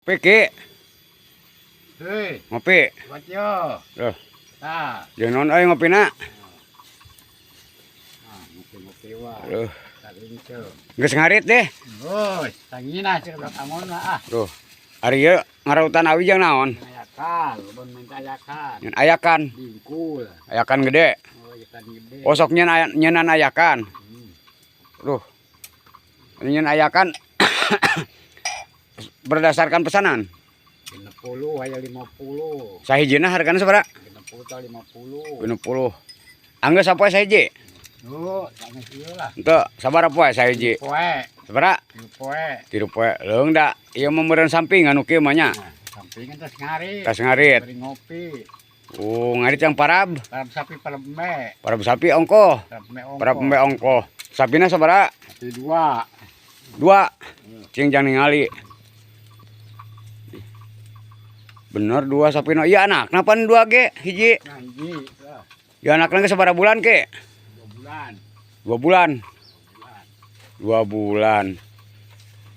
Ngopi Ki. Hei, Ngopi. buat yo. Loh, Nah, jeung naon euy ngopina? ngopi-ngopi wah. Loh, Tadi itu. geus ngarit deh. Bos, tangina sih udah kangen lah ah. Loh, ari ieu ngarautan awi jeung naon? Ayakan, bon minta ayakan. Nyen ayakan. Bingkul. Ayakan gede. Oh, ayakan gede. Oh, sok nyenan ayakan. Loh. Nyen ayakan berdasarkan pesanan. 60 aya 50. Sahijina hargana sabaraha? 60 ta 50. 60. Anggeus sapoe sahiji? Duh, sama ieu lah. Henteu, sabaraha poe sahiji? Poe, Sabaraha? poe. 3 poe. Leung da, ieu mah meureun samping anu kieu mah nya. Nah, sampingan tas ngarit. Tas ngarit. Beri ngopi. Oh, ngarit yang parab. Parab sapi parab me. Parab sapi ongko. Parab me ongko. Parab embe ongko. Sapina sabaraha? Sapi 2. 2. Cing jang ningali. Bener 2 sapina. Iya anakna pan 2 ge hiji. Nah, hiji. Lah, Ya anakna ge sabaraha bulan ke? 2 bulan. 2 bulan. 2 bulan. 2 bulan.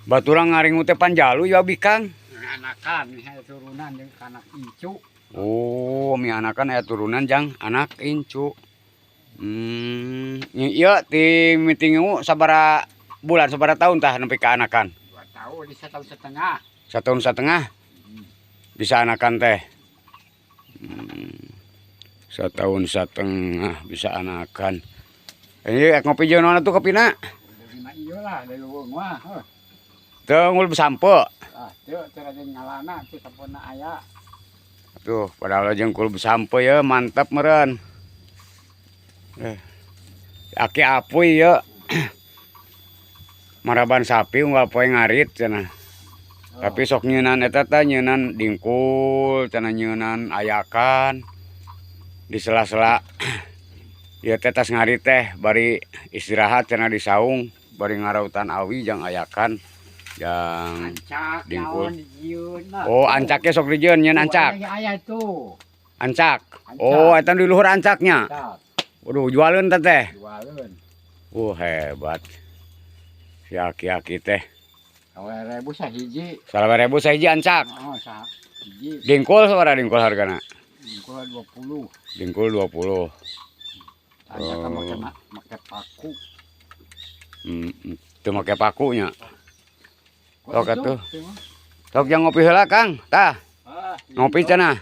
Baturang ngaringu teh panjalu ya bikang. Anakan nih turunan jeung anak incu. Oh, mi anakan aya turunan jang anak incu. Ieu ti mitingu sabaraha bulan sabaraha tahun tah nepi ka anakan? 2 tahun di 1 tahun setengah. 1 tahun setengah bisa anakan teh. 1 tahun setengah bisa anakan. Ini ngopi jeung naon atuh kopina? Dari mah ieu lah dari luwung mah. Teu ngul besampe. Ah, teu cara jeung ngalana teu sampurna aya. Tuh, padahal jeung kul besampe ya mantap meureun. Aki apuy ya. Maraban sapi unggal poe ngarit cenah. Tapi sok nyeunan eta teh nyeunan dingkul, cenah nyeunan ayakan. Di sela-sela ieu teh tas ngarit teh bari istirahat cenah di saung, bari ngarautan awi jang ayakan. Jang Ancak dingkul. naon dijieun lah. Oh, ancaknya sok dijieun nyeun ancak. Aya tuh. Ancak. Oh, eta di luhur ancaknya. Ancak. Waduh, jualeun teh teh. Jualeun. Hebat. Si aki-aki teh. 2000 sahiji. 2000 sahiji ancak. Oh, sahiji. Dingkul sabaraha dingkul hargana? Dingkul 20. Dingkul 20. Tanya kamu make paku. Teu make pakunya. Kok Sok atuh. itu? Sok jang ngopi heula, Kang. Tah, Ah, ngopi cenah.